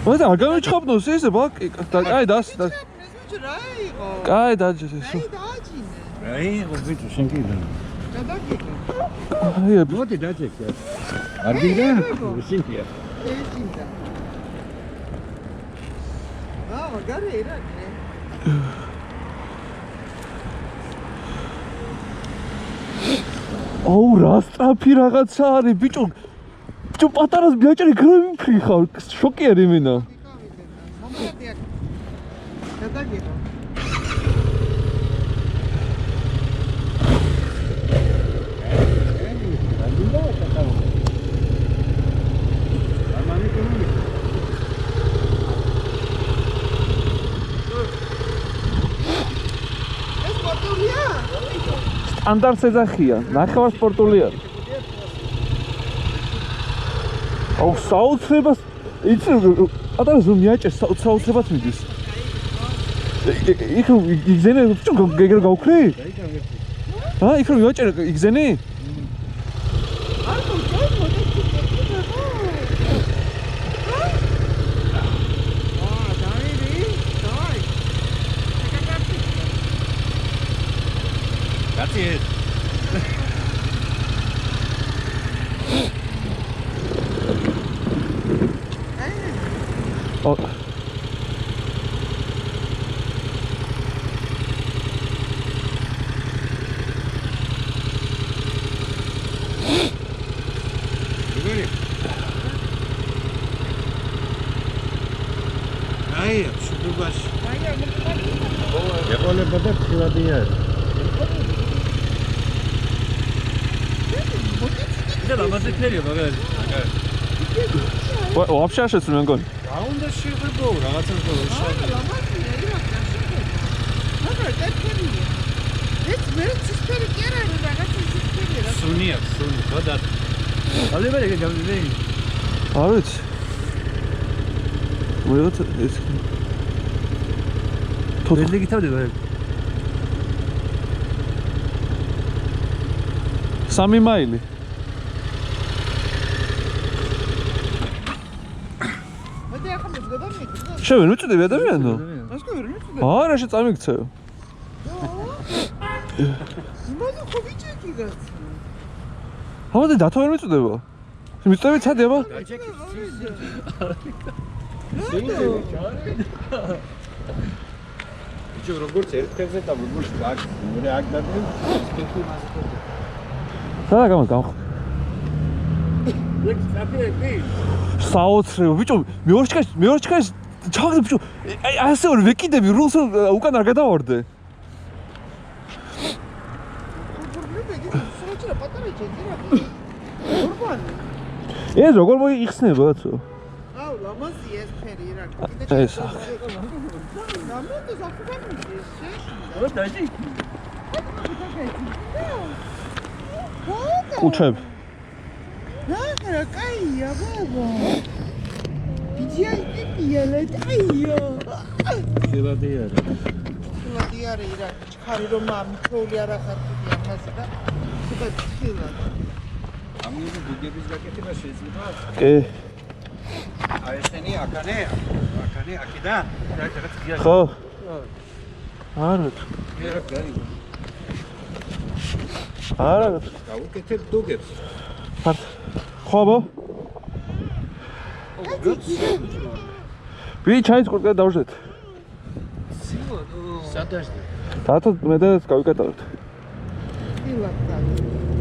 What are going to happen? Is a book? I does. Guy does. What did I take? I'll be there. Cynthia. Oh, got it. Oh, Rastrapi რაღაცა არის, ბიჭო. ბიჭო, პატარას ბიჭერი გრემფრი ხარ, შოკიერი მინა. გადაგიღო. ეს პორტულია? სტანდარტ ეძახია, ნახევარ სპორტული არის. აუ, საოცრებას იცი, პატარა ზომ მიაჭერს, საოცრებას მიდის. იქ იგზენე, ბიჭო, გეგრ გავქრი? ჰა, იქ რომ მიაჭერე, იგზენი? That's it. Oh. Ay, şükür baş. Yapalım badak şurada yer. 이제 남았을 테리요, 막은. вообще აშეცნენ გონი. 라운드 쉬고 나가서 또 순이야, 순. 거다. 알레베레 감지. არის. მოიოთ ეს. 벨리기 타도 돼. 3 მაილი. შევენ უწდები ადამიანო? ასკო ვერ მიწდები. არა, შეწამიქცევ. იმაზე ხო ვიჭეკი გაც. ამაზე დათო ვერ მიწდება? მიწდები ცადი აბა? 이제 როგორც ერთ-ერთი და როგორც აქ რეაგდადენ სპექტრი მასე. სადა გამო. საოცრება, ბიჭო, მეორჩქას ჩავდი ბიჭო. აი ასე ვერ ვეკიდები, რულს უკან არ გადავარდე. ეს როგორ მოიხსნება ბაცო? აუ, ლამაზი ეს ფერი რა. ეს ლამაზი ზაფხულში შეშინდა. ო, დაჟი. კუჩები. რა კაია ბაბა. ბიჭია ლეტაიო. შევადია. შევადია რა. ჩქარი რომ ამითოული არა ხარკი ამაზე და ხება თხილა. ამაზე ბუგების გაკეთება შეიძლება? კი. აი ესენი აკანე აქედან. რაღაც გია. ხო. არა. მე გარი. არა. გავუკეთებ დუგებს. ხო აბა? ვი ჩაის კურკა დავჟეთ. სადაშდი. დათო მე და გავიკეთებთ. ილაკა.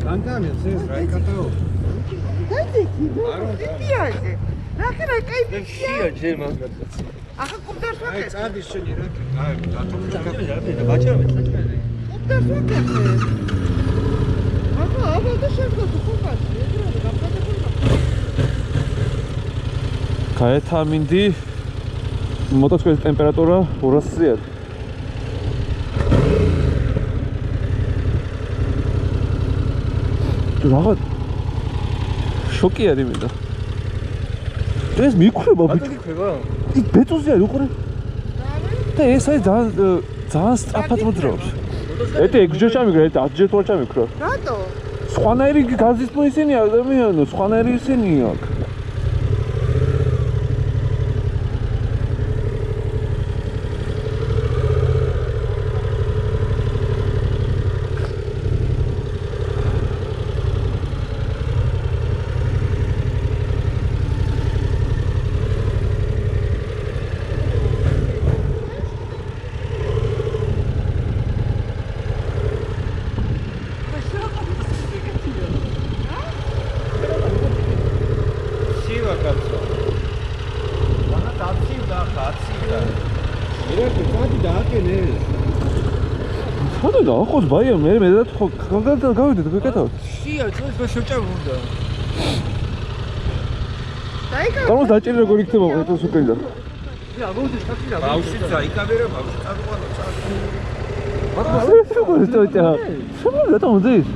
კანკანე ეს რა იკეთო? დადიქი, ბიჭიაზე. რა კაი ბიჭია. ჯერ მაგაც. ახლა კუბდარს აი ვაკეთე. წადის შენი რა. აი დათომი და ბაჭარები საჭმელი. კუბდარს ვაკეთე. აბა და შევდო ხუბაში. ეგრევე გაფრთხილდება. გაეთამინდი. მოტოციკლის ტემპერატურა 200-ზე არის. რაღაც შოკი არის მე და ეს მიქრება ბიჭო. იქნება? იქ ბეტონზე არის უყურე. და ეს არის ძალიან სწრაფად მოძრაობს. ეტე 6 ჯერ ჩამიქრა, ეტე 10 ჯერ თვალ ჩამიქრა. რატო? სხვანაირი გაზის ისინი ადამიანო, სხვანაირი ისინი აქ. სივა კაცო. მანა დაცივდა, ხაცივდა. ირაკი წადი დააკენე. ხოდა დაახოს ბაია მე და ხო გავიდეთ გეკეთავ. შია წელს მე შეჭამ უნდა. დაიკავე. გამოს დაჭერი როგორ იქნება მეტოს უკენდა. ბავშვი დაიკავერა, ბავშვი წაგვაყო, წაგვაყო. შენ რა თამოდის?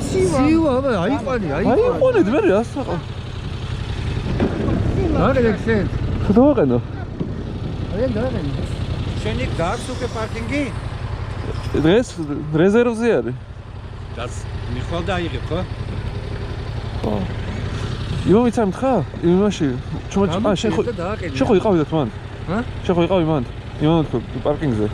სივა, აიყვანი, აიყვანეთ მე ასაყო. დაგეგენ. ხოდა ვაყენო. შენი გაქვს უკვე პარკინგი? დღეს რეზერვზე არის. დას მიხვალ დაიღებ ხო? ხო. იმომიცამ თხა? იმაში. შენ ხო იყავი და მან? შენ ხო იყავი მან? იმან თქო პარკინგზე.